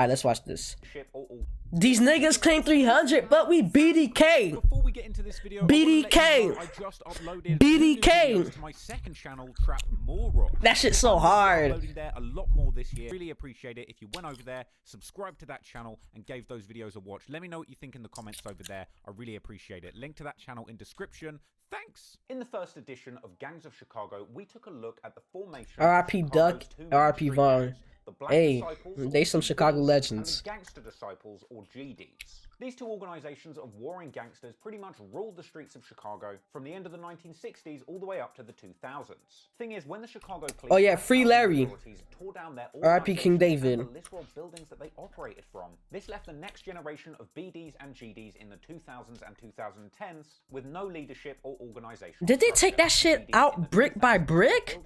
Alright, let's watch this. These niggas claim 300, but we BDK. Before we get into this video, BDK. I just uploaded BDK. to my second channel, Trap More. That shit's so hard. Uploading there a lot more this year. Really appreciate it if you went over there, subscribed to that channel, and gave those videos a watch. Let me know what you think in the comments over there. I really appreciate it. Link to that channel in description. Thanks. In the first edition of Gangs of Chicago, we took a look at the formation. R.I.P. Duck, R.I.P. Vaughn. Hey, they some Chicago legends. And the Gangster Disciples, or GDs. These two organizations of warring gangsters pretty much ruled the streets of Chicago from the end of the 1960s all the way up to the 2000s. Thing is, when the Chicago police Free Larry. tore down their R.I.P. King David. and the literal buildings that they operated from, this left the next generation of BDs and GDs in the 2000s and 2010s with no leadership or organization. Did they take that shit out brick by brick?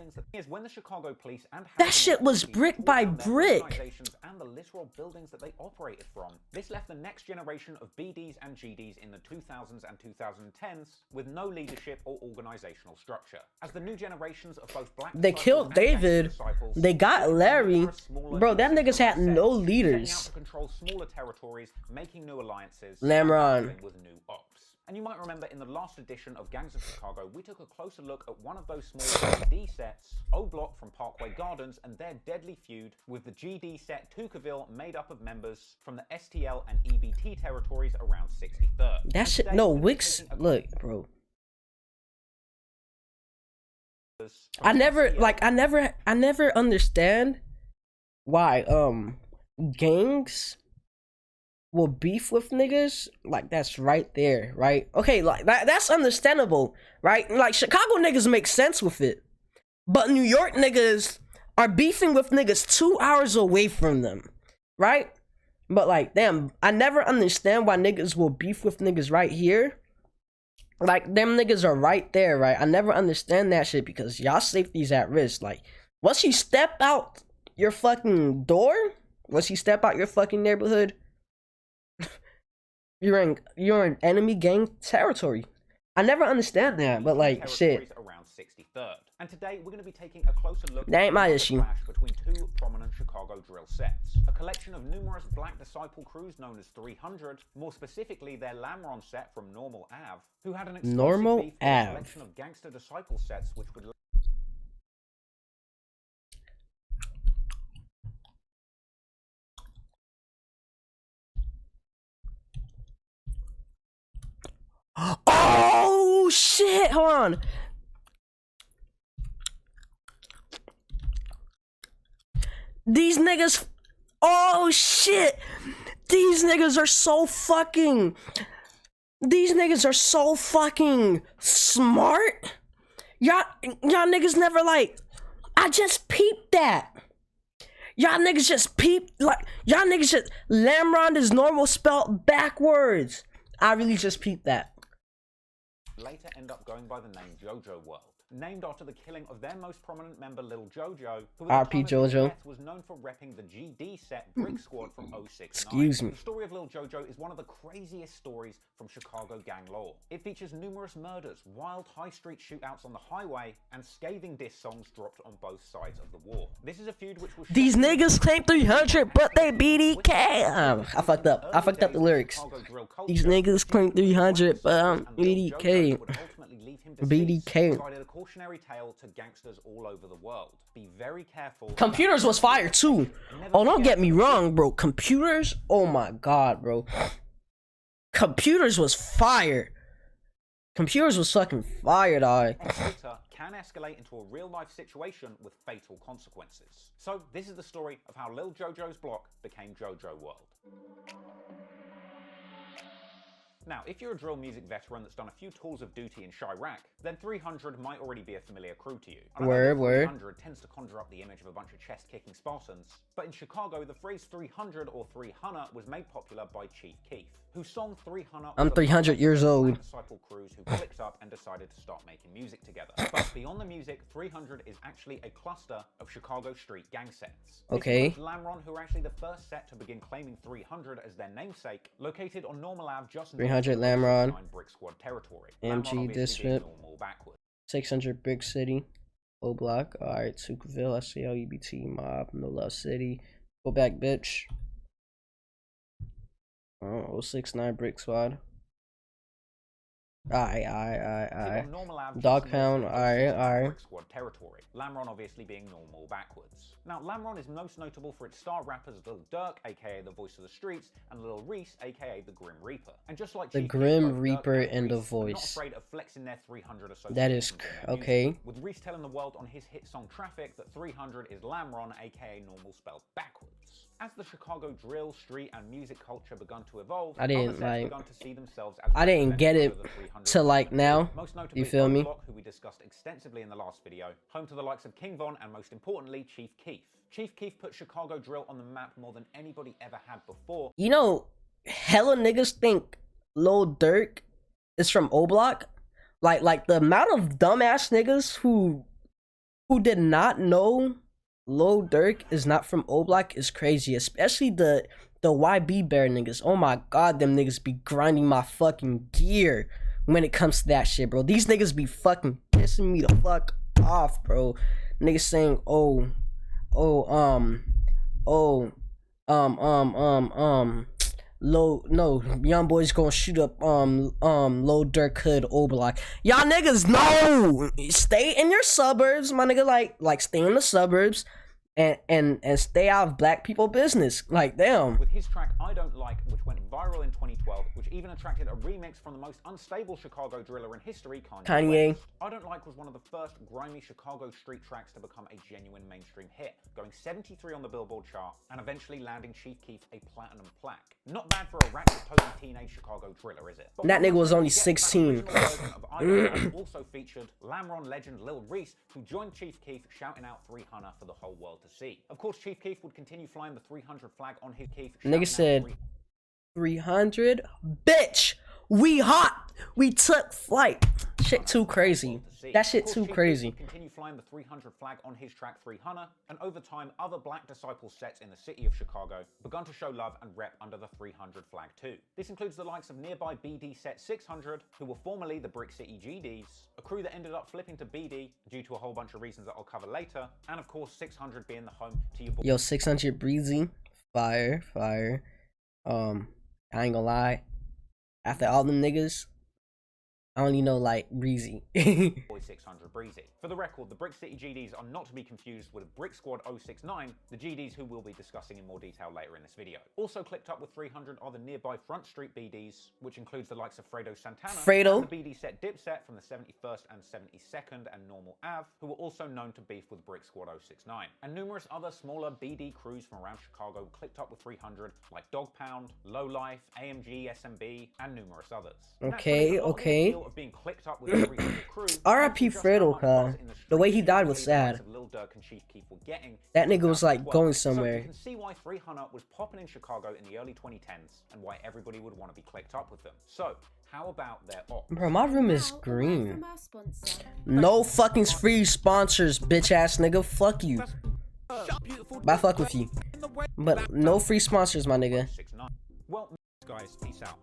When the Chicago police and that shit was brick by brick. And the literal buildings that they operated from. This left the next generation of BDs and GDs in the 2000s and 2010s with no leadership or organizational structure. As the new generations of both black they killed David, they got Larry. Bro, that niggas had no leaders. To control smaller territories, making new alliances, Lamron. with new ops. And you might remember in the last edition of Gangs of Chicago, we took a closer look at one of those small GD sets, Oblock from Parkway Gardens, and their deadly feud with the GD set Tukaville, made up of members from the STL and EBT territories around 63rd. That shit, no, Wix, look, bro. I never understand why, gangs will beef with niggas. Like, that's right there, right? Okay, like that's understandable, right? Like, Chicago niggas make sense with it, but New York niggas are beefing with niggas 2 hours away from them, right? But like, damn, I never understand why niggas will beef with niggas right here. Like, them niggas are right there, right? I never understand that shit because y'all safety's at risk. Like, once you step out your fucking door, once you step out your fucking neighborhood, you're in enemy gang territory. I never understand that, but like, shit. Around 63rd. And today we're going to be taking a closer look that ain't my issue. Between two prominent Chicago drill sets. A collection of numerous black disciple crews known as 300, more specifically their Lamron set from Normal Ave, who had an Normal beef with a collection of gangster disciple sets which would Oh shit, hold on. These niggas, oh shit. These niggas are so fucking smart. Y'all niggas never like, I just peeped that. Y'all niggas just peeped, like, y'all niggas just, Lamron is normal spelled backwards. I really just peeped that. Later end up going by the name Jojo World, named after the killing of their most prominent member Lil Jojo, who R.I.P. Jojo was known for repping the GD set Brick Squad from 06. Excuse me. The story of Lil Jojo is one of the craziest stories from Chicago gang lore. It features numerous murders, wild high street shootouts on the highway, and scathing diss songs dropped on both sides of the war. This is a feud which was these niggas claim 300, but they BDK. I fucked up. I fucked up the lyrics. These niggas claim 300, but I'm BDK. BDK. Provided a cautionary tale to gangsters all over the world. Be very careful. Computers was fire too. Oh, don't get me wrong, bro. Computers, oh my god, bro. Computers was fire. Computers was fucking fire, dog. Can escalate into a real-life situation with fatal consequences. So this is the story of how Lil Jojo's block became Jojo World. Now, if you're a drill music veteran that's done a few tours of duty in Chiraq, then 300 might already be a familiar crew to you. Word. 300 tends to conjure up the image of a bunch of chest-kicking Spartans, but in Chicago, the phrase 300 or 300 was made popular by Chief Keef, whose song 300 I'm 300 years old. Disciple crews who clicked up and decided to start making music together. But beyond the music, 300 is actually a cluster of Chicago street gang sets. Okay. Lamron, who are actually the first set to begin claiming 300 as their namesake, located on Normal Ave just 300 Lamron. Brick Squad territory. MG District. 600 Brick City. Oblock. Alright, Tukaville, SCL, EBT, Mob, No Love City. Go back, bitch. Oh, 069 Brick Squad. Aye. Dog Pound, aye. Brick Squad territory. Lamron obviously being normal backwards. Now, Lamron is most notable for its star rappers Lil Durk, aka the voice of the streets, and Lil Reese, aka the Grim Reaper. And just like the Chief Grim Keef, Reaper Durk and the Reese are not voice. afraid of flexing their 300 associations. That is okay. With Reese telling the world on his hit song Traffic that 300 is Lamron, aka normal spelled backwards. As the Chicago drill, street, and music culture begun to evolve, I didn't like. begun to see themselves as I didn't get it to like now. Most notably, you feel me? Oblock, who we discussed extensively in the last video, home to the likes of King Von and most importantly, Chief Keef. Chief Keef put Chicago drill on the map more than anybody ever had before. You know, hella niggas think Lil Durk is from oblock. Like the amount of dumbass niggas who did not know Lil Durk is not from oblock is crazy, especially the YB bear niggas. Oh my god, them niggas be grinding my fucking gear when it comes to that shit, bro. These niggas be fucking pissing me the fuck off, bro. Niggas saying, young boy's gonna shoot up Lil Durk hood oblock. Y'all niggas no, stay in your suburbs, my nigga. Like stay in the suburbs and stay out of black people business. Like damn. With his track I Don't Like, which went viral in 2012, which even attracted a remix from the most unstable Chicago driller in history, Kanye. I Don't Like was one of the first grimy Chicago street tracks to become a genuine mainstream hit, going 73 on the Billboard chart and eventually landing Chief Keef a platinum plaque. Not bad for a ratchet-toting teenage Chicago driller, is it? But that nigga was only 16. Also featured Lamron legend Lil Reese, who joined Chief Keef shouting out 300 for the whole world to see. Of course, Chief Keef would continue flying the 300 flag on his Keef. Nigga said 300, bitch, we hot, we took flight. Shit too crazy. That shit too crazy. Continue flying the 300 flag on his track 300, and over time, other black disciple sets in the city of Chicago begun to show love and rep under the 300 flag too. This includes the likes of nearby BD set 600, who were formerly the Brick City GDs, a crew that ended up flipping to BD due to a whole bunch of reasons that I'll cover later, and of course 600 being the home to your boy. Yo, 600 breezy, fire. I ain't gonna lie. After all them niggas, I only know like Breezy. Boy 600 Breezy. For the record, the Brick City GDs are not to be confused with Brick Squad 069, the GDs who we'll be discussing in more detail later in this video. Also clipped up with 300 are the nearby Front Street BDs, which includes the likes of Fredo Santana, and the BD set Dipset from the 71st and 72nd and Normal Ave, who were also known to beef with Brick Squad 069, and numerous other smaller BD crews from around Chicago clipped up with 300, like Dog Pound, Low Life, AMG, SMB, and numerous others. Okay. Of being clicked up with every single crew. R.I.P. Fredo, the way he died was sad. Lil Durk and Chief Keef were getting that nigga was like going somewhere. So you can see why 300 was popping in Chicago in the early 2010s and why everybody would want to be clicked up with them. So how about their ops? Bro, my room is green. No fucking free sponsors, bitch ass nigga. Fuck you. Bye, fuck with you. But no free sponsors, my nigga. Well, guys, peace out.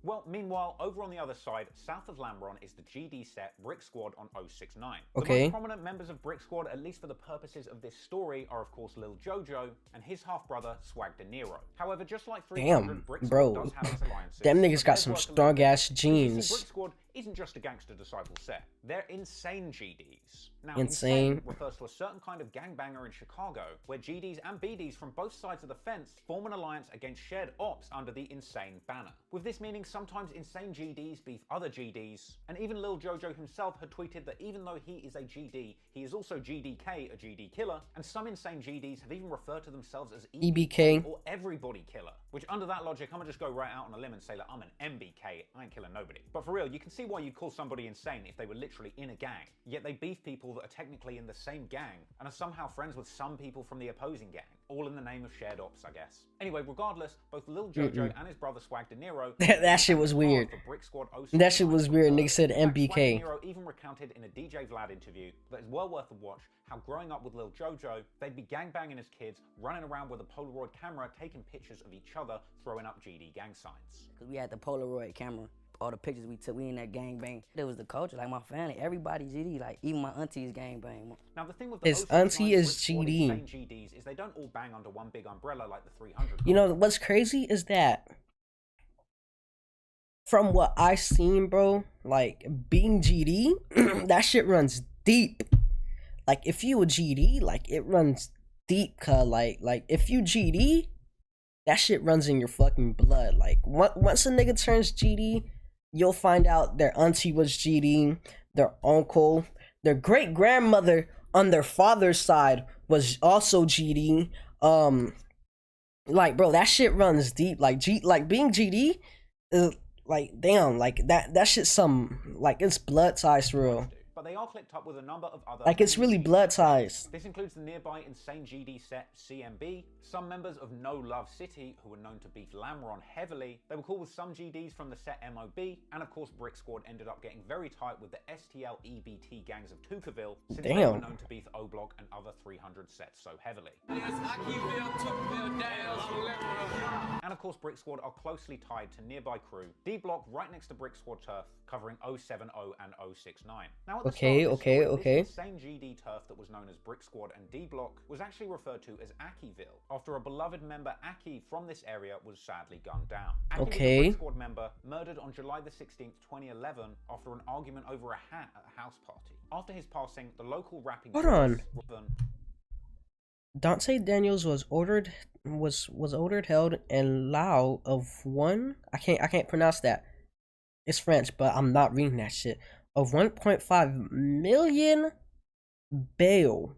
Well, meanwhile, over on the other side, south of Lamron is the GD set Brick Squad on 069. Okay. The most prominent members of Brick Squad, at least for the purposes of this story, are of course Lil Jojo and his half-brother Swagg dinero. However, just like 300, Brick Squad does have its alliances. Them niggas got some strong-ass genes. Brick Squad isn't just a gangster disciple set. They're insane GDs. Now, insane refers to a certain kind of gangbanger in Chicago, where GDs and BDs from both sides of the fence form an alliance against shared ops under the insane banner. With this meaning, sometimes insane GDs beef other GDs, and even Lil Jojo himself had tweeted that even though he is a GD, he is also GDK, a GD killer, and some insane GDs have even referred to themselves as EBK or everybody killer, which under that logic, I'm gonna just go right out on a limb and say that I'm an MBK, I ain't killing nobody. But for real, you can see why you'd call somebody insane if they were literally in a gang, yet they beef people that are technically in the same gang and are somehow friends with some people from the opposing gang, all in the name of shared ops, I guess. Anyway, regardless, both Lil Jojo and his brother Swagg dinero that shit was weird. That shit was weird. Nigga said MBK. Swagg even recounted in a DJ Vlad interview that it's well worth a watch how growing up with Lil Jojo, they'd be gangbanging as kids, running around with a Polaroid camera, taking pictures of each other, throwing up GD gang signs. Because we had the Polaroid camera. all the pictures we took, we in that gangbang. It was the culture, like my family, everybody GD, like even my aunties gangbang. Now the thing with the His auntie is GD. GDs is they don't all bang under one big umbrella like the 300. You know what's crazy is that from what I seen, bro, like being GD, that shit runs deep. Like if you a GD, like it runs deep, cuz like if you GD, that shit runs in your fucking blood. Like once a nigga turns GD, you'll find out their auntie was GD, their uncle, their great grandmother on their father's side was also GD. Like bro, that shit runs deep. Like being GD is like damn, like that shit some like it's blood ties for real. But they are clipped up with a number of other... Like, it's really blood ties. This includes the nearby insane GD set CMB, some members of No Love City, who were known to beef Lamron heavily. They were cool with some GDs from the set MOB, and of course Brick Squad ended up getting very tight with the STL EBT gangs of Tukaville, since they were known to beef Oblock and other 300 sets so heavily. And of course Brick Squad are closely tied to nearby crew, D Block right next to Brick Squad turf, covering 070 and 069. Now, okay. This same GD turf that was known as Brick Squad and D Block was actually referred to as Akiville, after a beloved member Aki from this area was sadly gunned down. Aki was a Brick Squad member murdered on July the 16th, 2011 after an argument over a hat at a house party. After his passing, the local rapping... Hold on. Dante Daniels was ordered held in Lao of one. I can't pronounce that. It's French, but I'm not reading that shit. Of 1.5 million bail.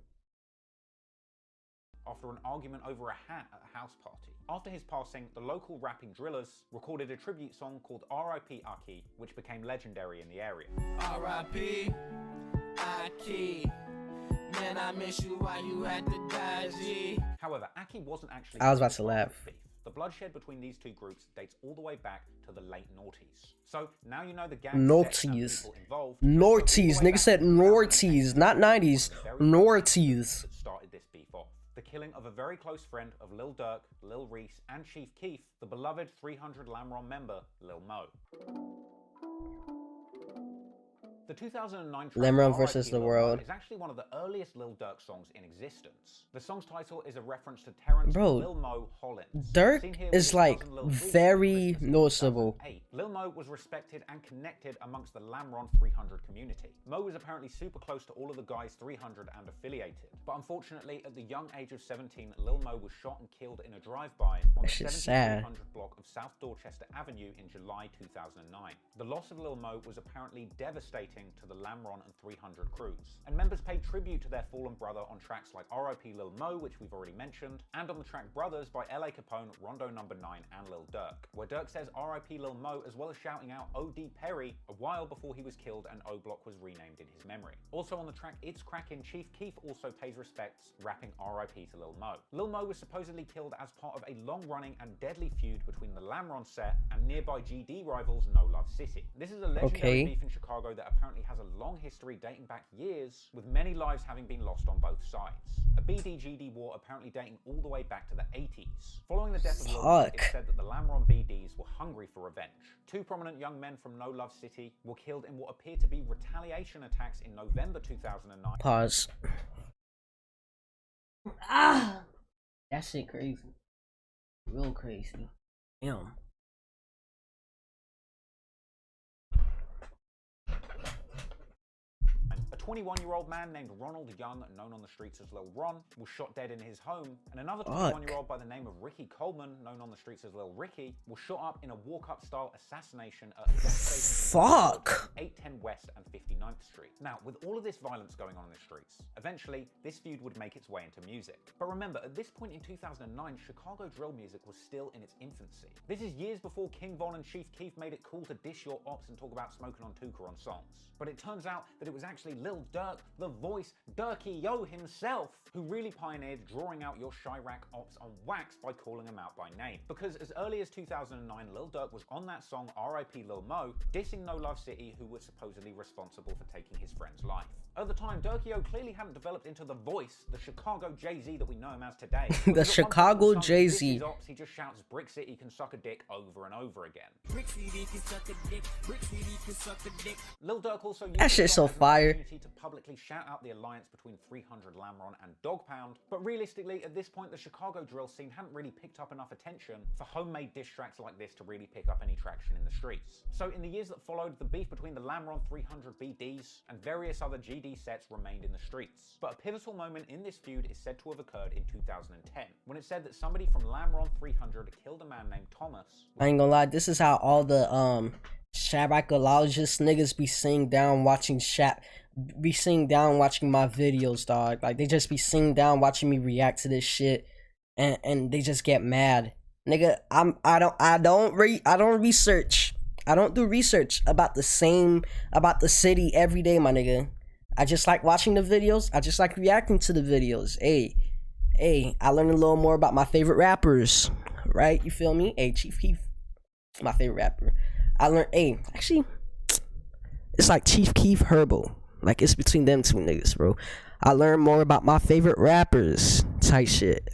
After an argument over a hat at a house party. After his passing, the local rapping drillers recorded a tribute song called R.I.P. Aki, which became legendary in the area. R.I.P. Aki. Man, I miss you while you had to die, G. However, Aki wasn't actually... I was about to laugh. The bloodshed between these two groups dates all the way back to the late noughties. So now you know the gang noughties. Noughties. Nigga said noughties, not 90s. Noughties. That started this beef off. The killing of a very close friend of Lil Durk, Lil Reese, and Chief Keef, the beloved 300 Lamron member, Lil Mo. The 2009 track Lamron vs. the World is actually one of the earliest Lil Durk songs in existence. The song's title is a reference to Terrence Lil Mo Hollins. Durk is like very noticeable. Lil Mo was respected and connected amongst the Lamron 300 community. Mo was apparently super close to all of the guys 300 and affiliated. But unfortunately, at the young age of 17, Lil Mo was shot and killed in a drive-by on the 1700 block of South Dorchester Avenue in July 2009. The loss of Lil Mo was apparently devastating to the Lamron and 300 crews, and members paid tribute to their fallen brother on tracks like R.I.P. Lil Mo, which we've already mentioned, and on the track Brothers by L.A. Capone, Rondo No. 9, and Lil Durk, where Durk says R.I.P. Lil Mo, as well as shouting out O.D. Perry a while before he was killed and O-Block was renamed in his memory. Also on the track It's Crackin', Chief Keef also pays respects, rapping R.I.P. to Lil Mo. Lil Mo was supposedly killed as part of a long-running and deadly feud between the Lamron set and nearby GD rivals No Love City. This is a legendary beef in Chicago that apparently has a long history dating back years, with many lives having been lost on both sides. A BD-GD war apparently dating all the way back to the 80s. Following the death of Lil Mo, it's said that the Lamron BDs were hungry for revenge. Two prominent young men from No Love City were killed in what appear to be retaliation attacks in November 2009. Pause. That shit crazy. Real crazy. Damn. A 21-year-old man named Ronald Young, known on the streets as Lil Ron, was shot dead in his home, and another 21-year-old by the name of Ricky Coleman, known on the streets as Lil Ricky, was shot up in a walk-up style assassination at a gas station 810 West and 59th Street. Now, with all of this violence going on in the streets, eventually, this feud would make its way into music. But remember, at this point in 2009, Chicago drill music was still in its infancy. This is years before King Von and Chief Keef made it cool to dish your ops and talk about smoking on Tuka on songs. But it turns out that it was actually Lil Lil Durk, the voice, durkio himself, who really pioneered drawing out your chiraq ops on wax by calling them out by name. Because as early as 2009, Lil Durk was on that song R.I.P. Lil Mo, dissing No Love City, who was supposedly responsible for taking his friend's life. At the time, durkio clearly hadn't developed into the voice, the Chicago Jay-Z that we know him as today. The Chicago Jay-Z. He just shouts Brick City can suck a dick over and over again. Lil Durk also used that shit's so fire. To publicly shout out the alliance between 300 Lamron and Dog Pound, but realistically, at this point, the Chicago drill scene hadn't really picked up enough attention for homemade diss tracks like this to really pick up any traction in the streets. So in the years that followed, the beef between the Lamron 300 BDs and various other GD sets remained in the streets. But a pivotal moment in this feud is said to have occurred in 2010, when it's said that somebody from Lamron 300 killed a man named Thomas. I ain't gonna lie, this is how all the chiraqologist niggas be sitting down watching watching my videos, dog. Like, they just be sitting down watching me react to this shit, and they just get mad. Nigga, I don't research. I don't do research about the city every day, my nigga. I just like watching the videos. I just like reacting to the videos. Hey, I learned a little more about my favorite rappers, right? You feel me? Hey, Chief Keef, my favorite rapper. I learned, actually, it's like Chief Keef Herbal. Like, it's between them two niggas, bro. I learned more about my favorite rappers, type shit.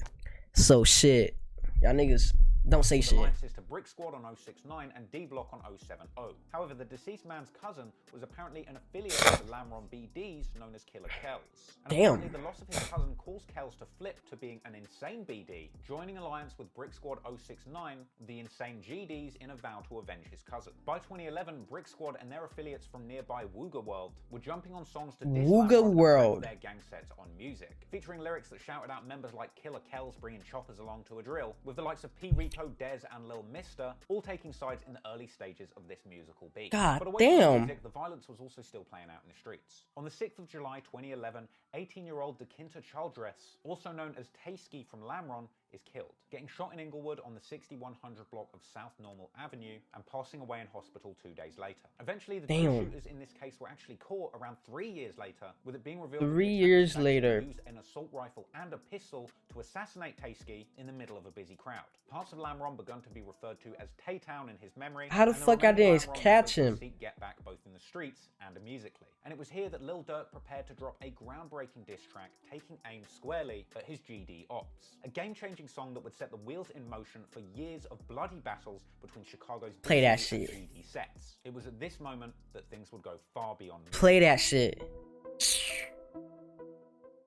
So shit, y'all niggas don't say shit. Alliances to Brick Squad on 069 and D Block on 070. However, the deceased man's cousin was apparently an affiliate of the Lamron BDs known as Killer Kells. And damn. Apparently the loss of his cousin caused Kells to flip to being an insane BD, joining alliance with Brick Squad 069, the insane GDs, in a vow to avenge his cousin. By 2011, Brick Squad and their affiliates from nearby Wooga World were jumping on songs to diss Wooga World their gang sets on music, featuring lyrics that shouted out members like Killer Kells bringing choppers along to a drill, with the likes of p.rico, Dez, and Lil Mister all taking sides in the early stages of this musical beat. God but away damn. from music, the violence was also still playing out in the streets. On the 6th of July 2011, 18-year-old Dekinta Childress, also known as Tasky from Lamron, is killed, getting shot in Inglewood on the 6100 block of South Normal Avenue and passing away in hospital 2 days later. Eventually, the two shooters in this case were actually caught around 3 years later, with it being revealed 3 years later used an assault rifle and a pistol to assassinate Tasky in the middle of a busy crowd. Parts of Lamron begun to be referred to as Tay-Town in his memory. How the fuck I didn't catch him? Get back both in the streets and musically. And it was here that Lil Durk prepared to drop a groundbreaking diss track taking aim squarely at his GD ops. A game-changing song that would set the wheels in motion for years of bloody battles between Chicago's Play that BD and shit. GD sets. It was at this moment that things would go far beyond music. Play that shit.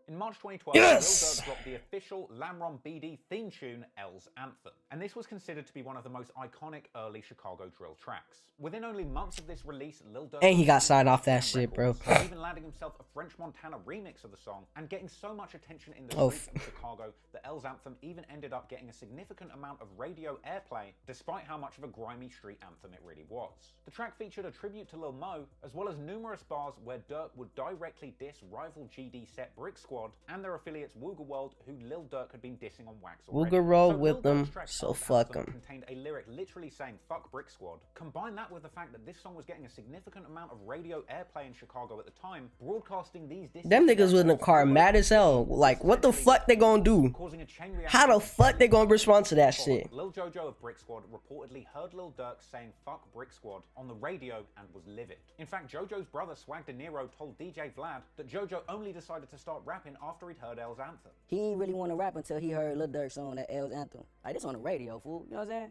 In March 2012, Yes! Lil Durk dropped the official Lamron BD theme tune, L's Anthem, and this was considered to be one of the most iconic early Chicago drill tracks. Within only months of this release, Lil Durk And he got signed off that shit, bro. even landing himself a French Montana remix of the song and getting so much attention in the streets of Chicago that L's Anthem even ended up getting a significant amount of radio airplay, despite how much of a grimy street anthem it really was. The track featured a tribute to Lil Mo, as well as numerous bars where Durk would directly diss rival GD set Brick Squad and their affiliates Wooga World, who Lil Durk had been dissing on wax already. Wooga World So with Lil them, Durk's track so L's fuck Anthem them. contained a lyric literally saying "fuck Brick Squad." Combine that with the fact that this song was getting a significant amount of radio airplay in Chicago at the time, broadcasting these disses. Them niggas was in the car mad as hell. Like, what the fuck they gonna do? Causing a chain reaction. How the fuck they gonna respond to that shit? Lil Jojo of Brick Squad reportedly heard Lil Durk saying "fuck Brick Squad" on the radio and was livid. In fact, Jojo's brother Swagg dinero told DJ Vlad that Jojo only decided to start rapping after he'd heard L's Anthem. He ain't really want to rap until he heard Lil Durk song, that L's Anthem. Like, this on the radio, fool. You know what I'm saying?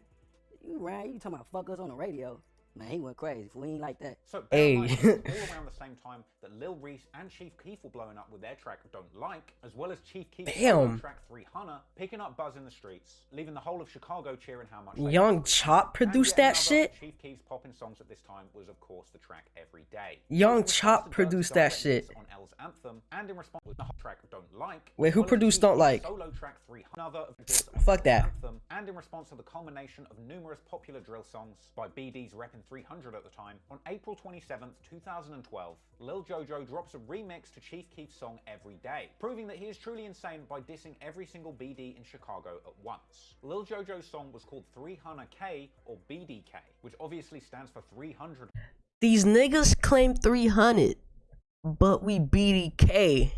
You talking about fuckers on the radio. Man, he went crazy, fool. He ain't like that. So, Hey. all around the same time that Lil Reese and Chief Keef were blowing up with their track Don't Like, as well as Chief Keef's solo track 300, picking up buzz in the streets, leaving the whole of Chicago cheering how much they Young loved it. Chop produced And yet that another shit? of Chief Keef's popping songs at this time was, of course, the track Every Day. Young In response Chop to Durk's produced that direct shit. diss on L's Anthem, and in response to the hot track Don't Like. Wait, who as well as produced Chief Don't Keef's Like? Solo track 300, another of the diss on Fuck that. Anthem, and in response to the culmination of numerous popular drill songs by BD's repping 300 at the time, on April 27th, 2012, Lil Jojo drops a remix to Chief Keef's song Every Day, proving that he is truly insane by dissing every single BD in Chicago at once. Lil Jojo's song was called 300K or BDK, which obviously stands for 300. These niggas claim 300. but we BDK.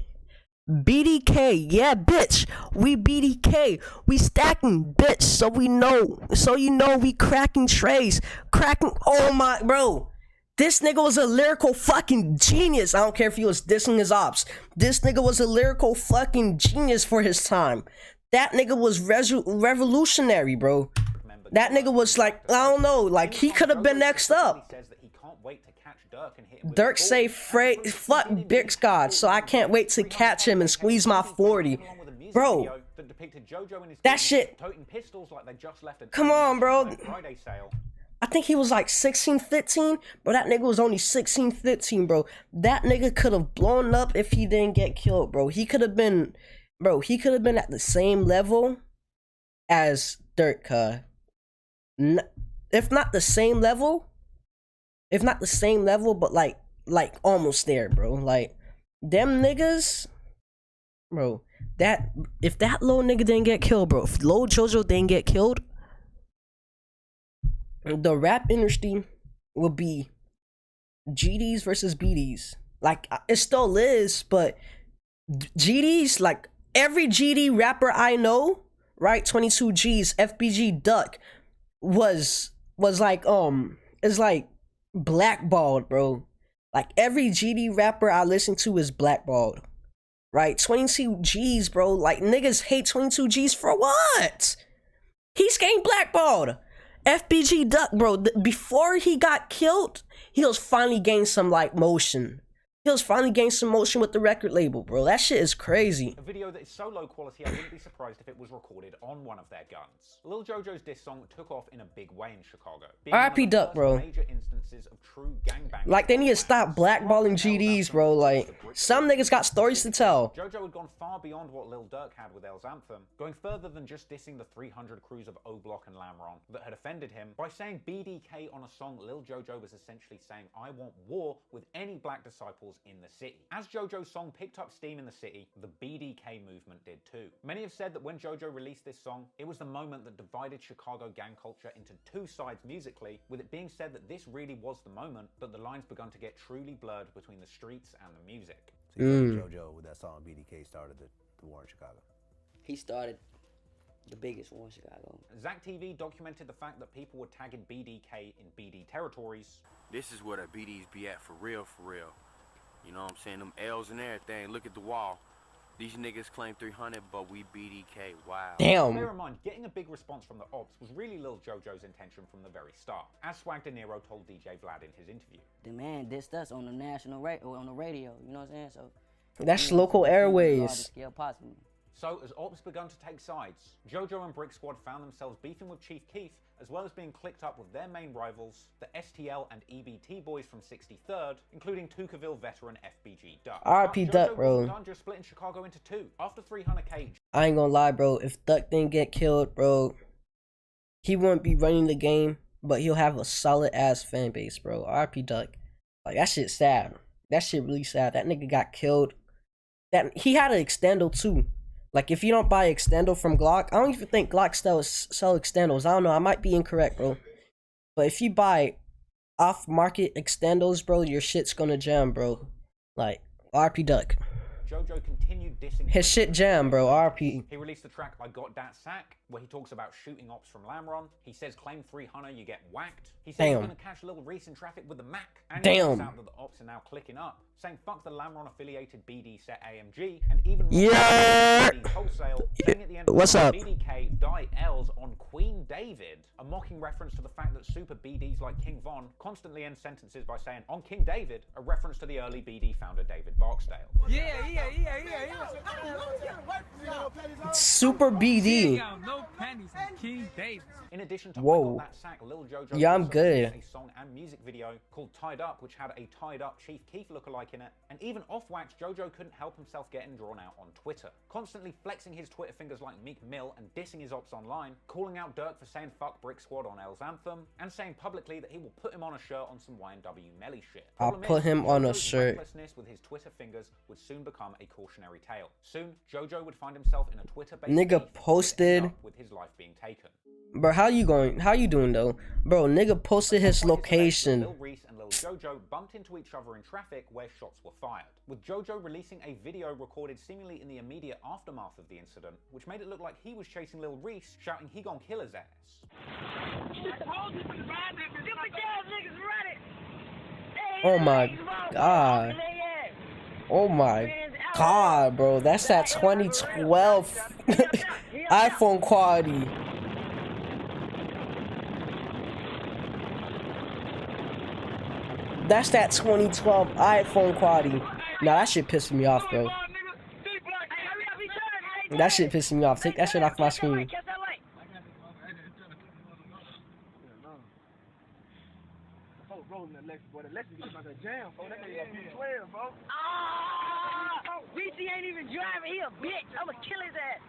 BDK, yeah, bitch. We BDK. We stacking, bitch. So we know. So you know we cracking trays. Cracking. Oh my, bro. This nigga was a lyrical fucking genius. I don't care if he was dissing his ops. This nigga was a lyrical fucking genius for his time. That nigga was revolutionary, bro. That nigga was like, I don't know, like he could have been next up. Durk say fuck Bix God, so I can't wait to catch him and squeeze my 40. Bro, that shit. Come on, bro. I think he was like 16, 15, but that nigga was only 16, 15, bro. That nigga could have blown up if he didn't get killed, bro. He could have been, at the same level as Durk, if not the same level, but like almost there, bro. Like, them niggas, bro, if that little nigga didn't get killed, bro, if Lil Jojo didn't get killed, the rap industry will be GDs versus BDs. Like, it still is, but GDs, like, every GD rapper I know, right, 22 G's, FBG, Duck, was like, is like blackballed, bro. Like, every GD rapper I listen to is blackballed, right? 22 G's, bro. Like, niggas hate 22 G's for what? He's getting blackballed. FBG Duck, bro, before he got killed, he was finally getting some, like, motion. He was finally getting some motion with the record label, bro. That shit is crazy. A video that is so low quality, I wouldn't be surprised if it was recorded on one of their guns. Lil Jojo's diss song took off in a big way in Chicago. r.i.p. Duck, bro. Major instances of true gangbang. Like, they need to stop blackballing GDs, bro. Like, some niggas got stories to tell. Jojo had gone far beyond what Lil Durk had with L's Anthem, going further than just dissing the 300 crews of Oblock and Lamron that had offended him. By saying BDK on a song, Lil Jojo was essentially saying, I want war with any black disciples in the city. As Jojo's song picked up steam in the city, the BDK movement did too. Many have said that when Jojo released this song, it was the moment that divided Chicago gang culture into two sides musically, with it being said that this really was the moment that the lines begun to get truly blurred between the streets and the music. So you think Jojo, with that song BDK, started the war in Chicago? He started the biggest war in Chicago. Zach TV documented the fact that people were tagging BDK in BD territories. This is where the BDs be at for real, for real. You know what I'm saying? Them L's and everything. Look at the wall. These niggas claim 300, but we BDK. Wow. Damn. Bear in mind, getting a big response from the ops was really Lil Jojo's intention from the very start, as Swagg dinero told DJ Vlad in his interview. The man dissed us on the national on the radio. You know what I'm saying? So that's local airways. Scale possible. So, as ops begun to take sides, Jojo and Brick Squad found themselves beefing with Chief Keef, as well as being clicked up with their main rivals, the STL and EBT boys from 63rd, including Tukaville veteran FBG Duck. r.i.p. Duck, bro. Done just splitting Chicago into two. After 300k, I ain't gonna lie, bro. If Duck didn't get killed, bro, he wouldn't be running the game, but he'll have a solid ass fan base, bro. r.i.p. Duck. Like, that shit's sad. That shit really sad. That nigga got killed. That he had an extendo too. Like, if you don't buy extendo from Glock, I don't even think Glock sell extendos. I don't know, I might be incorrect, bro. But if you buy off-market extendos, bro, your shit's gonna jam, bro. Like, r.i.p. Duck. Jojo continued dissing his shit jam, bro. r.i.p. He released the track I Got Dat Sack, where he talks about shooting ops from Lamron. He says claim 300, you get whacked. He says he's gonna catch Lil Reese in traffic with the Mac. And he points out that the ops are now clicking up, saying fuck the Lamron affiliated BD set AMG, and even BD wholesale, saying at the end of BDK die L's on Queen David, a mocking reference to the fact that super BDs like King Von constantly end sentences by saying on King David, a reference to the early BD founder David Barksdale. Super BD. In addition to Whoa. That Sack, Lil Jojo yeah, I'm also good. A song and music video called Tied Up, which had a tied up Chief Keef lookalike in it, and even off wax, Jojo couldn't help himself getting drawn out on Twitter, constantly flexing his Twitter fingers like Meek Mill and dissing his ops online, calling out Durk for saying fuck Brick Squad on L's Anthem, and saying publicly that he will put him on a shirt on some YNW Melly shit. I'll put him on a shirt. Recklessness with his Twitter fingers would soon become a cautionary tale. Soon, Jojo would find himself in a Twitter-based nigga posted with his life being taken. Bro, how you doing though? Bro, nigga posted his location. Lil Reese and Lil Lil Jojo bumped into each other in traffic where shots were fired, with Jojo releasing a video recorded seemingly in the immediate aftermath of the incident, which made it look like he was chasing Lil Reese, shouting he gon' kill his ass. Oh my god. Oh my god, bro. That's that 2012 iPhone quality. That's that 2012 iPhone quality. Nah, that shit pissing me off, bro. That shit pissing me off. Take that shit off my screen. Reese ain't even driving, he a bitch. I'ma kill his ass.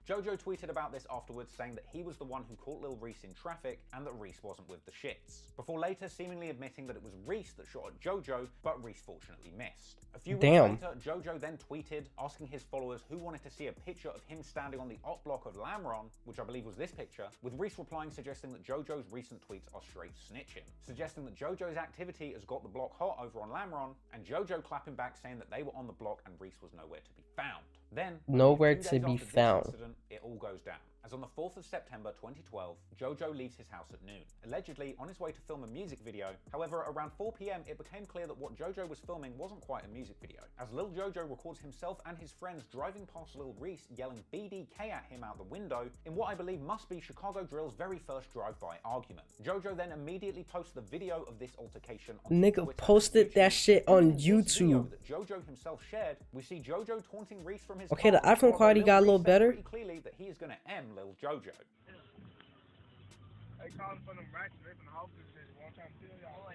Jojo tweeted about this afterwards, saying that he was the one who caught Lil Reese in traffic and that Reese wasn't with the shits, before later seemingly admitting that it was Reese that shot at Jojo, but Reese fortunately missed. A few weeks later, Jojo then tweeted asking his followers who wanted to see a picture of him standing on the op block of Lamron, which I believe was this picture, with Reese replying suggesting that Jojo's recent tweets are straight snitching, suggesting that Jojo's activity has got the block hot over on Lamron, and Jojo clapping back saying that they were on the block and Reese was nowhere to be found. Then, nowhere to be found. Incident, it all goes down, as on the 4th of September 2012, Jojo leaves his house at noon, allegedly on his way to film a music video. However, around 4 PM, it became clear that what Jojo was filming wasn't quite a music video, as Lil Jojo records himself and his friends driving past Lil Reese yelling BDK at him out the window in what I believe must be Chicago Drill's very first drive-by argument. Jojo then immediately posts the video of this altercation on Nigga Twitter posted that shit on This video YouTube. that Jojo himself shared, we see Jojo taunting Reese from his Okay, the car, iPhone quality Lil got a Reese little said better. pretty clearly that he is gonna M Lil Jojo. They calling for them racks, they from the house and shit. One time to tell y'all.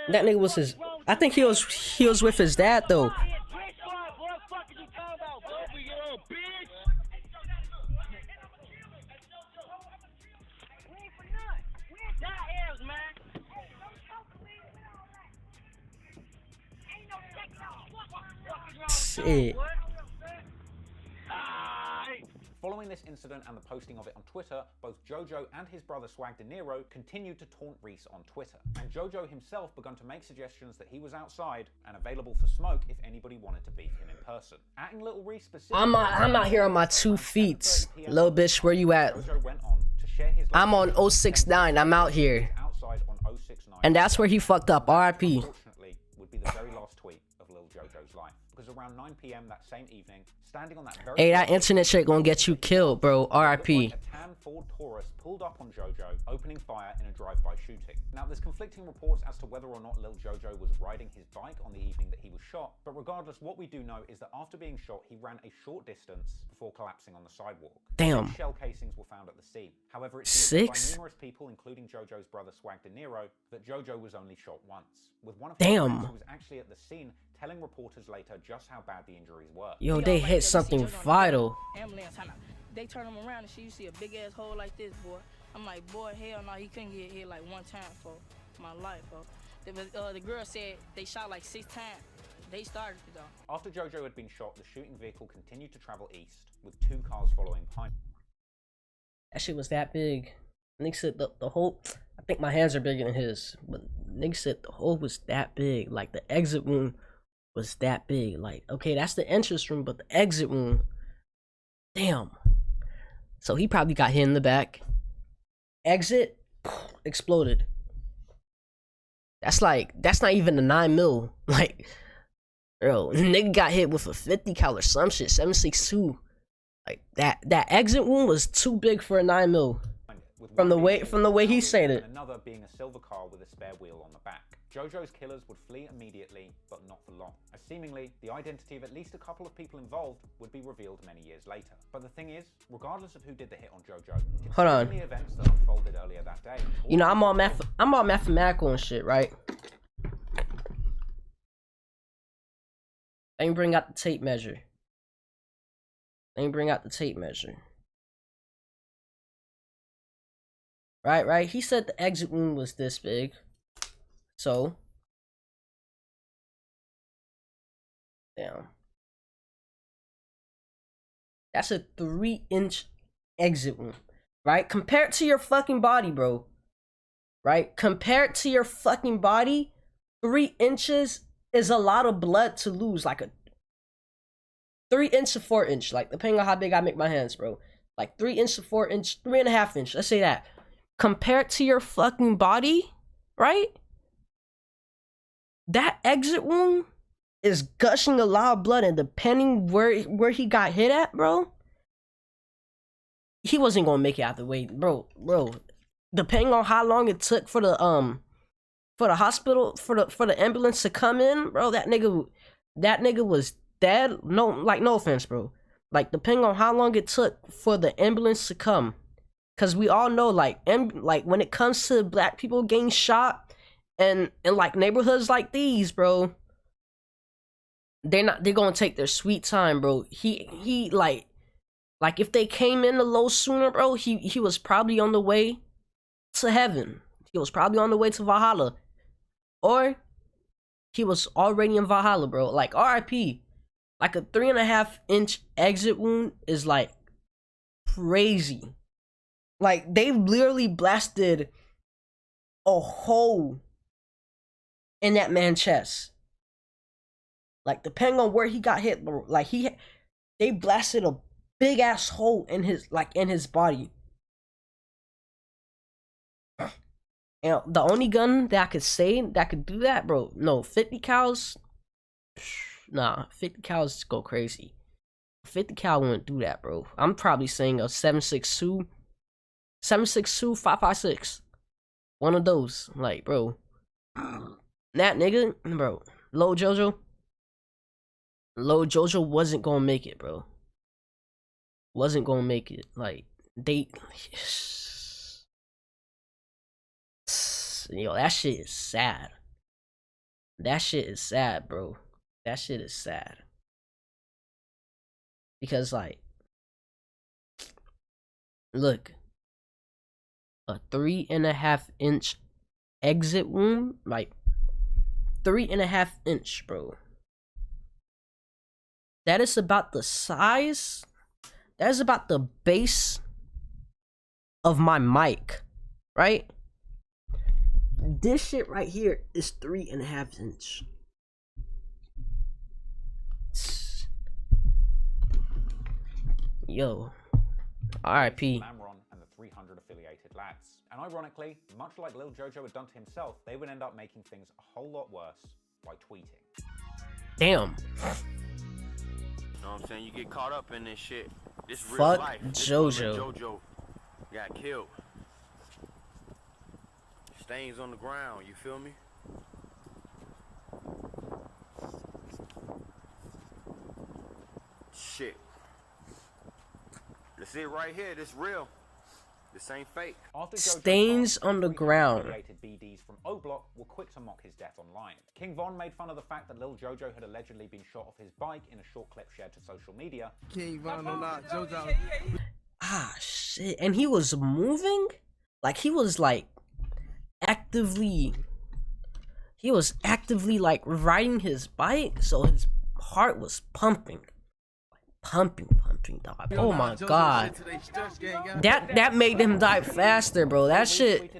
That nigga was his. I think he was with his dad though. Shit. Following this incident and the posting of it on Twitter, both Jojo and his brother Swagg Dinero continued to taunt Reese on Twitter, and Jojo himself began to make suggestions that he was outside and available for smoke if anybody wanted to beat him in person. Atting Little Reese specifically, I'm out here on my 2 feet. Little bitch, where you at? Jojo went on to share his I'm on 069. I'm out here. outside on 069, And that's where he fucked up. R.I.P. unfortunately would be the very last tweet of Lil Jojo's life, because around 9 PM that same evening, standing on that very Hey, that internet shit gonna get you killed, bro. R.I.P. a tan Ford Taurus pulled up on Jojo, opening fire in a drive-by shooting. Now, there's conflicting reports as to whether or not Lil Jojo was riding his bike on the evening that he was shot, but regardless, what we do know is that after being shot, he ran a short distance before collapsing on the sidewalk. Damn. 6 shell casings were found at the scene. However, it's been said 6? by numerous people, including Jojo's brother Swagg Dinero, that Jojo was only shot once, with one of Damn. his friends who was actually at the scene telling reporters later just how bad the injuries were. Yo, they hit something vital. Ambulance, they turn him around and you see a big ass hole like this, boy. I'm like, boy, hell no, he couldn't get hit like 1 time for my life, bro. The girl said they shot like 6 times. They started it though. After Jojo had been shot, the shooting vehicle continued to travel east, with 2 cars following behind. That shit was that big. Nigga said the whole. I think my hands are bigger than his, but nigga said the hole was that big. Like the exit wound was that big. Like, okay, that's the entrance room, but the exit wound, damn. So he probably got hit in the back. Exit exploded. That's not even a 9mm. Like, bro, nigga got hit with a 50 cal or some shit, 7.62. Like that exit wound was too big for a 9mm. From the way he said it. Another being a silver car with a spare wheel on the back. Jojo's killers would flee immediately, but not for long, as seemingly the identity of at least a couple of people involved would be revealed many years later. But the thing is, regardless of who did the hit on Jojo, hold on. the events that unfolded earlier that day. You know, I'm all mathematical and shit, right? Let me bring out the tape measure. Right. He said the exit wound was this big. So, damn. That's a 3-inch exit wound. right? Compared to your fucking body, bro. Right? Compared to your fucking body, 3 inches is a lot of blood to lose. Like a 3 inch to 4 inch, like depending on how big I make my hands, bro. Like 3 inch to 4 inch, 3.5 inch. Let's say that. Compared to your fucking body, right? That exit wound is gushing a lot of blood, and depending where he got hit at, bro, he wasn't gonna make it out the way, bro. Depending on how long it took for the hospital, for the ambulance to come in, bro, that nigga was dead. No, like, no offense, bro. Like, depending on how long it took for the ambulance to come, cause we all know, like when it comes to black people getting shot and like neighborhoods like these, bro, they're gonna take their sweet time, bro. He like if they came in a little sooner, bro, he was probably on the way to heaven. He was probably on the way to Valhalla, or he was already in Valhalla, bro. Like, r.i.p. Like a 3.5 inch exit wound is like crazy. Like, they literally blasted a hole in that man's chest. Like, depending on where he got hit, bro, like they blasted a big ass hole in his body. And the only gun that I could say that could do that, bro, no, 50 cals. Nah, 50 cals go crazy. 50 cal wouldn't do that, bro. I'm probably saying a 7.62, 5.56. One of those. Like, bro. That nigga, bro. Lil Jojo wasn't gonna make it, bro. Wasn't gonna make it. Like, they... Yo, that shit is sad. That shit is sad, bro. That shit is sad. Because, like, look, a 3.5 inch exit wound, like 3.5 inch, bro. That is about the size. That is about the base of my mic, right? This shit right here is 3.5 inch. Yo, r.i.p. Lamron and the 300 affiliated lads. And ironically, much like Lil Jojo had done to himself, they would end up making things a whole lot worse by tweeting. Damn. You know what I'm saying? You get caught up in this shit. This real Fuck life. Jojo. Jojo got killed. Stains on the ground, you feel me? Shit. This it right here, this real. This ain't fake. After Stains on the ground. BDs from Oblock were quick to mock his death online. King Von made fun of the fact that Lil Jojo had allegedly been shot off his bike in a short clip shared to social media. King Von, not Jojo. Ah, shit. And he was moving? Like, he was, like, actively like riding his bike, so his heart was pumping, dog. Oh my god, that made him die faster, bro. That shit,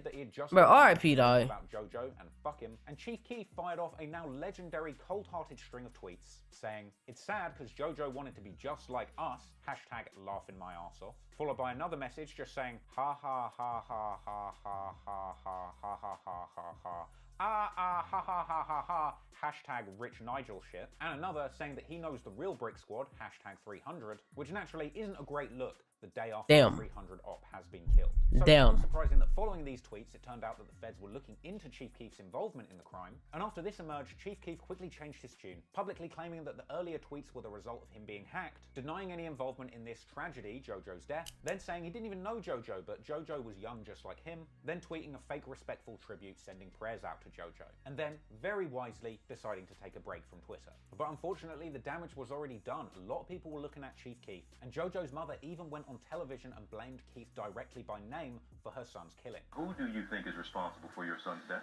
bro. R.I.P. dog. About Jojo and fuck him. And Chief Keef fired off a now legendary cold-hearted string of tweets saying, "It's sad because Jojo wanted to be just like us. Hashtag laughing my ass off." Followed by another message just saying, "Ha ha ha ha ha ha ha ha ha ha ha ha ha. Ha ha ha ha ha, hashtag rich Nigel shit," and another saying that he knows the real Brick Squad, hashtag 300, which naturally isn't a great look the day after the 300 op has been killed. So it's not surprising that following these tweets, it turned out that the feds were looking into Chief Keef's involvement in the crime, and after this emerged, Chief Keef quickly changed his tune, publicly claiming that the earlier tweets were the result of him being hacked, denying any involvement in this tragedy, Jojo's death, then saying he didn't even know Jojo, but Jojo was young just like him, then tweeting a fake respectful tribute sending prayers out to Jojo, and then, very wisely, deciding to take a break from Twitter. But unfortunately, the damage was already done. A lot of people were looking at Chief Keef, and Jojo's mother even went on television and blamed Keef directly by name for her son's killing. Who do you think is responsible for your son's death?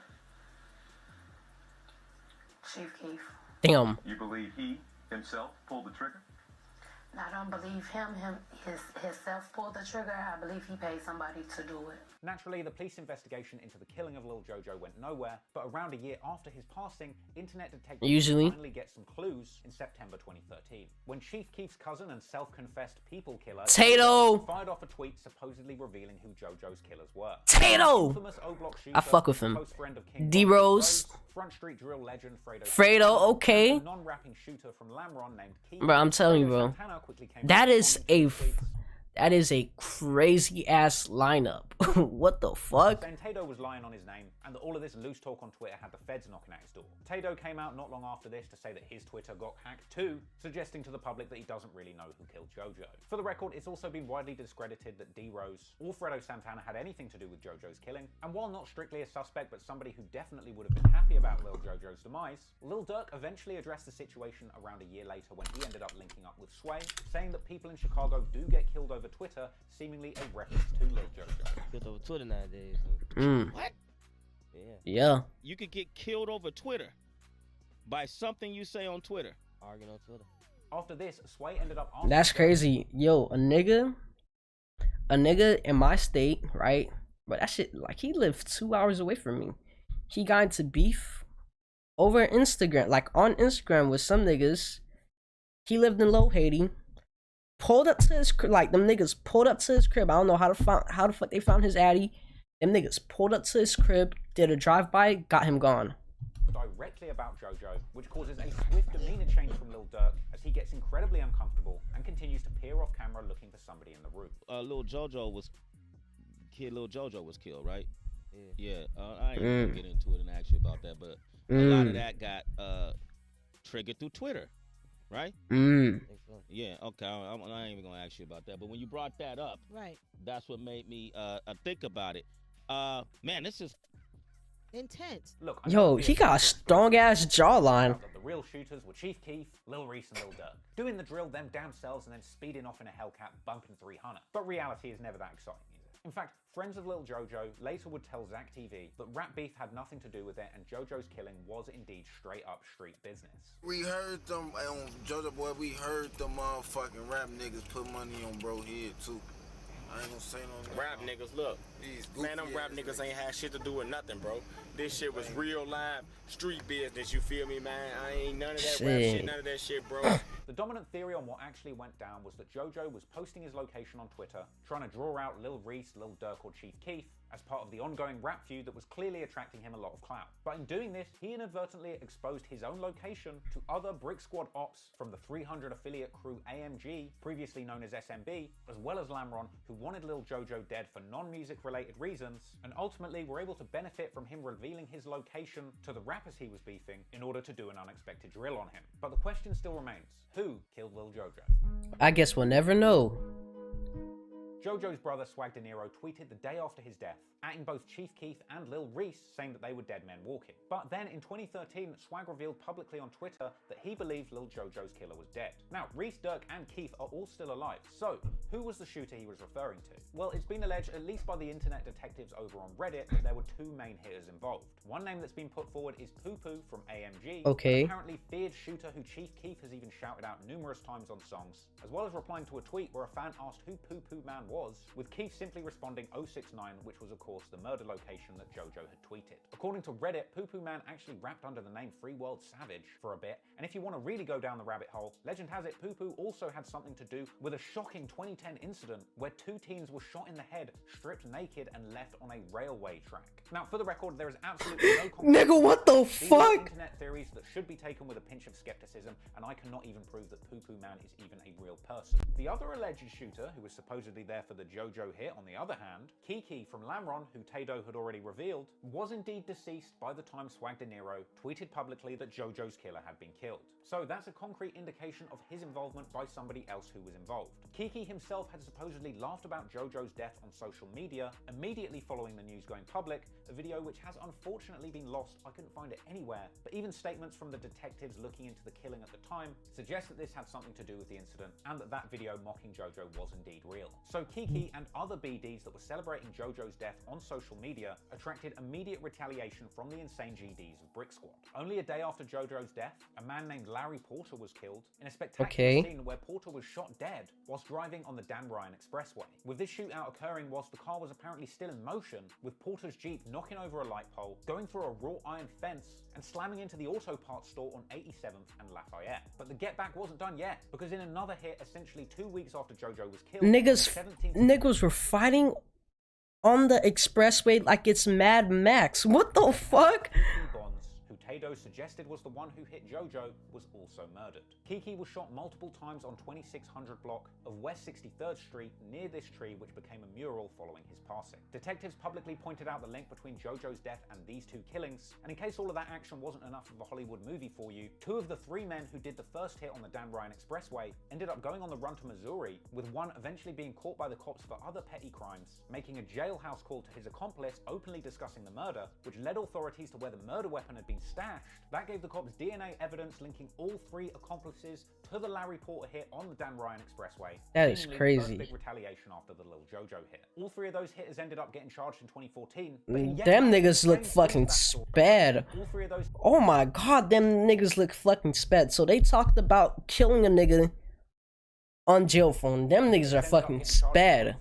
Chief Keef. Damn. You believe he himself pulled the trigger? I don't believe him. Himself pulled the trigger. I believe he paid somebody to do it. Naturally, the police investigation into the killing of Lil Jojo went nowhere, but around a year after his passing, internet detectives finally get some clues in September 2013, when Chief Keef's cousin and self-confessed people killer Tato fired off a tweet supposedly revealing who Jojo's killers were. Tato! I fuck with him. D-Rose. Front Street drill legend Fredo, okay. Non-rapping shooter from Lamron named Keef. Bro, I'm telling you, bro. That is a crazy ass lineup. What the fuck? Then Tato was lying on his name, and that all of this loose talk on Twitter had the feds knocking at his door. Tato came out not long after this to say that his Twitter got hacked too, suggesting to the public that he doesn't really know who killed Jojo. For the record, it's also been widely discredited that D-Rose or Fredo Santana had anything to do with Jojo's killing, and while not strictly a suspect, but somebody who definitely would have been happy about Lil Jojo's demise, Lil Durk eventually addressed the situation around a year later when he ended up linking up with Sway, saying that people in Chicago do get killed over Twitter, seemingly a reference to Lil Jojo. Killed over Twitter nowadays. What? Yeah. You could get killed over Twitter by something you say on Twitter. Arguing on Twitter. After this, Sway ended up asking... That's crazy. Yo, a nigga in my state, right? But that shit, like, he lived 2 hours away from me. He got into beef over Instagram, like on Instagram with some niggas. He lived in Low Haiti. Pulled up to his crib, like them niggas pulled up to his crib. I don't know how the fuck they found his addy. Them niggas pulled up to his crib, did a drive-by, got him gone. Directly about Jojo, which causes a swift demeanor change from Lil Durk as he gets incredibly uncomfortable and continues to peer off camera looking for somebody in the room. Lil Jojo was killed, right? Yeah. I ain't gonna get into it and ask you about that, but a lot of that got triggered through Twitter, right? Yeah. Okay. I ain't even gonna ask you about that, but when you brought that up, right, that's what made me think about it. Man, this is intense. Look, yo, he got a strong ass jawline. The real shooters were Chief Keef, Lil Reese, and Lil Durk, doing the drill, them damn cells, and then speeding off in a Hellcat, bumping 300. But reality is never that exciting, is it? In fact, friends of Lil Jojo later would tell Zach TV that rap beef had nothing to do with it, and Jojo's killing was indeed straight up street business. We heard them on Jojo Boy. We heard the motherfucking rap niggas put money on bro head too. I ain't gonna say no rap niggas. Look, man, them rap niggas ain't had shit to do with nothing, bro. This shit was real live street business. You feel me, man? I ain't none of that rap shit, none of that shit, bro. The dominant theory on what actually went down was that Jojo was posting his location on Twitter, trying to draw out Lil Reese, Lil Durk, or Chief Keef as part of the ongoing rap feud that was clearly attracting him a lot of clout. But in doing this, he inadvertently exposed his own location to other Brick Squad ops from the 300 affiliate crew AMG, previously known as SMB, as well as Lamron, who wanted Lil Jojo dead for non-music related reasons, and ultimately were able to benefit from him revealing his location to the rappers he was beefing in order to do an unexpected drill on him. But the question still remains, who killed Lil Jojo? I guess we'll never know. Jojo's brother Swagg Dinero tweeted the day after his death, atting both Chief Keef and Lil Reese, saying that they were dead men walking. But then in 2013, Swagg revealed publicly on Twitter that he believed Lil Jojo's killer was dead. Now, Reese, Durk, and Keef are all still alive, so who was the shooter he was referring to? Well, it's been alleged, at least by the internet detectives over on Reddit, that there were two main hitters involved. One name that's been put forward is Poo Poo from AMG, okay, an apparently feared shooter who Chief Keef has even shouted out numerous times on songs, as well as replying to a tweet where a fan asked who Poo Poo Man was, with Keef simply responding 069, which was of course the murder location that Jojo had tweeted. According to Reddit, Poo Poo Man actually rapped under the name Free World Savage for a bit, and if you want to really go down the rabbit hole, legend has it Poo Poo also had something to do with a shocking 2010 incident where two teens were shot in the head, stripped naked, and left on a railway track. Now, for the record, there is absolutely no nigga, what the fuck? Internet theories that should be taken with a pinch of skepticism, and I cannot even prove that Poo Poo Man is even a real person. The other alleged shooter, who was supposedly there for the Jojo hit, on the other hand, Kiki from Lamron, who Tato had already revealed, was indeed deceased by the time Swagg Dinero tweeted publicly that Jojo's killer had been killed. So that's a concrete indication of his involvement by somebody else who was involved. Kiki himself had supposedly laughed about Jojo's death on social media immediately following the news going public, a video which has unfortunately been lost. I couldn't find it anywhere, but even statements from the detectives looking into the killing at the time suggest that this had something to do with the incident and that that video mocking Jojo was indeed real. So Kiki and other BDs that were celebrating Jojo's death on social media attracted immediate retaliation from the insane GDs of Brick Squad. Only a day after Jojo's death, a man named Larry Porter was killed in a spectacular scene where Porter was shot dead whilst driving on the Dan Ryan Expressway. With this shootout occurring whilst the car was apparently still in motion, with Porter's Jeep knocking over a light pole, going through a wrought iron fence, and slamming into the auto parts store on 87th and Lafayette. But the get back wasn't done yet, because in another hit essentially 2 weeks after Jojo was killed, niggas were fighting on the expressway like it's Mad Max. What the fuck? Who Tado suggested was the one who hit Jojo, was also murdered. Kiki was shot multiple times on 2600 block of West 63rd Street near this tree, which became a mural following his passing. Detectives publicly pointed out the link between Jojo's death and these two killings, and in case all of that action wasn't enough of a Hollywood movie for you, 2 of the 3 men who did the first hit on the Dan Ryan Expressway ended up going on the run to Missouri, with one eventually being caught by the cops for other petty crimes, making a jailhouse call to his accomplice openly discussing the murder, which led authorities to where the murder weapon had been stashed. That gave the cops DNA evidence linking all 3 accomplices to the Larry Porter hit on the Dan Ryan Expressway. That is crazy. Big retaliation after the Lil Jojo hit. All 3 of those hitters ended up getting charged in 2014. Them niggas look fucking sped. Oh my god, them niggas look fucking sped. So they talked about killing a nigga on jail phone. Them niggas are fucking sped.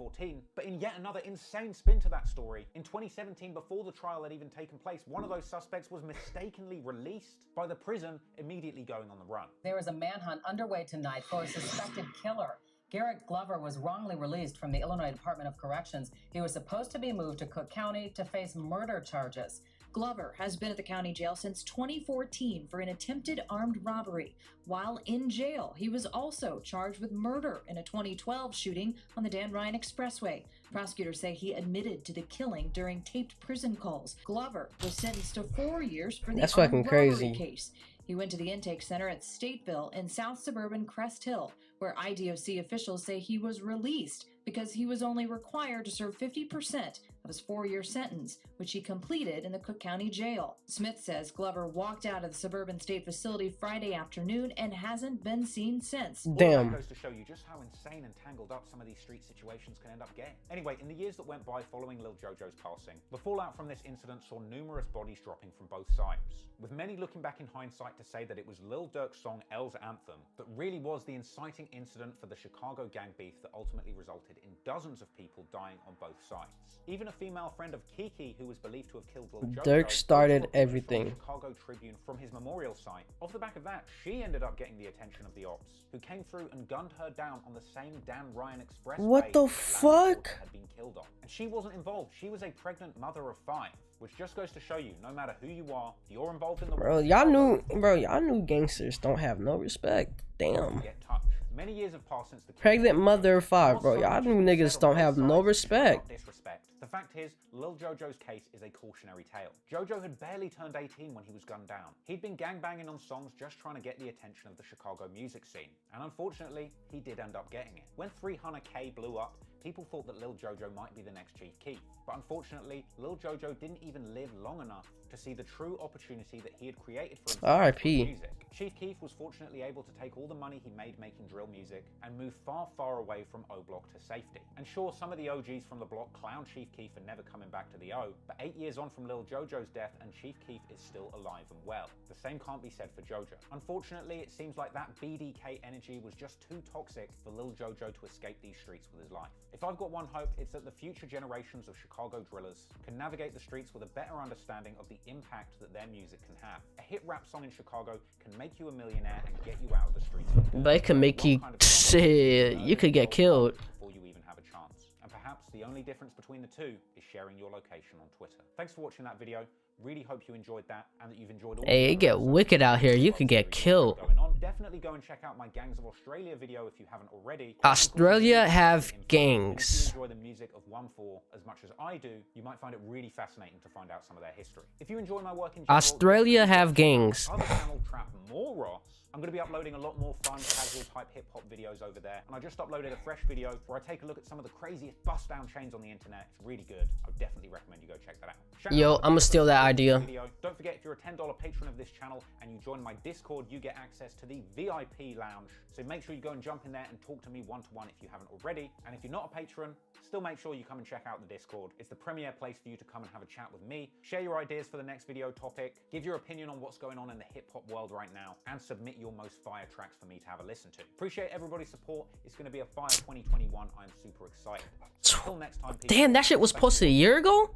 But in yet another insane spin to that story, in 2017, before the trial had even taken place, one of those suspects was mistakenly released by the prison, immediately going on the run. There is a manhunt underway tonight for a suspected killer. Garrett Glover was wrongly released from the Illinois Department of Corrections. He was supposed to be moved to Cook County to face murder charges. Glover has been at the county jail since 2014 for an attempted armed robbery. While in jail, he was also charged with murder in a 2012 shooting on the Dan Ryan Expressway. Prosecutors say he admitted to the killing during taped prison calls. Glover was sentenced to 4 years for the armed robbery case. He went to the intake center at Stateville in South Suburban Crest Hill, where IDOC officials say he was released because he was only required to serve 50% of his 4-year sentence, which he completed in the Cook County Jail. Smith says Glover walked out of the Suburban State Facility Friday afternoon and hasn't been seen since. Damn. All that goes to show you just how insane and tangled up some of these street situations can end up getting. Anyway, in the years that went by following Lil Jojo's passing, the fallout from this incident saw numerous bodies dropping from both sides, with many looking back in hindsight to say that it was Lil Durk's song L's Anthem that really was the inciting incident for the Chicago gang beef that ultimately resulted in dozens of people dying on both sides. Even a female friend of Kiki, who was believed to have killed Lil Jojo, Durk started everything. Chicago Tribune from his memorial site. Off the back of that, she ended up getting the attention of the ops, who came through and gunned her down on the same Dan Ryan Expressway. What the fuck? Had been killed on. And she wasn't involved. She was a pregnant mother of 5. Which just goes to show you, no matter who you are, if you're involved in the y'all knew gangsters don't have no respect. Damn. Get touched. Many years have passed since the pregnant mother of 5, bro. Y'all knew niggas don't have no respect. Disrespect. The fact is, Lil Jojo's case is a cautionary tale. Jojo had barely turned 18 when he was gunned down. He'd been gangbanging on songs just trying to get the attention of the Chicago music scene. And unfortunately, he did end up getting it. When 300K blew up, people thought that Lil Jojo might be the next Chief Keef. But unfortunately, Lil Jojo didn't even live long enough to see the true opportunity that he had created for himself R.I.P. music. Chief Keef was fortunately able to take all the money he made making drill music and move far, far away from O-Block to safety. And sure, some of the OGs from the block clown Chief Keef for never coming back to the O, but 8 years on from Lil Jojo's death and Chief Keef is still alive and well. The same can't be said for Jojo. Unfortunately, it seems like that BDK energy was just too toxic for Lil Jojo to escape these streets with his life. If I've got one hope, it's that the future generations of Chicago drillers can navigate the streets with a better understanding of the impact that their music can have. A hit rap song in Chicago can make you a millionaire and get you out of the streets. But it can make you shit. You could get killed before you even have a chance. And perhaps the only difference between the two is sharing your location on Twitter. Thanks for watching that video. Really hope you enjoyed that and that you've enjoyed all. Hey, it get wicked out here. You could get killed. Definitely go and check out my Gangs of Australia video if you haven't already. Australia have gangs. If you enjoy the music of 1-4 as much as I do, you might find it really fascinating to find out some of their history. If you enjoy my work in general, Australia have gangs. Other channel Trap More Ross. I'm going to be uploading a lot more fun, casual type hip-hop videos over there. And I just uploaded a fresh video where I take a look at some of the craziest bust-down chains on the internet. It's really good. I would definitely recommend you go check that out. Yo, I'm going to steal that idea. Don't forget, if you're a $10 patron of this channel and you join my Discord, you get access to the VIP lounge. So make sure you go and jump in there and talk to me one-to-one if you haven't already. And if you're not a patron, still make sure you come and check out the Discord. It's the premier place for you to come and have a chat with me, share your ideas for the next video topic, give your opinion on what's going on in the hip-hop world right now, and submit your most fire tracks for me to have a listen to. Appreciate everybody's support. It's going to be a fire 2021. I'm super excited. Until next time, people. Damn, that shit was posted a year ago?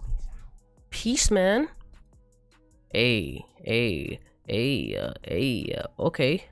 Peace, man. Okay.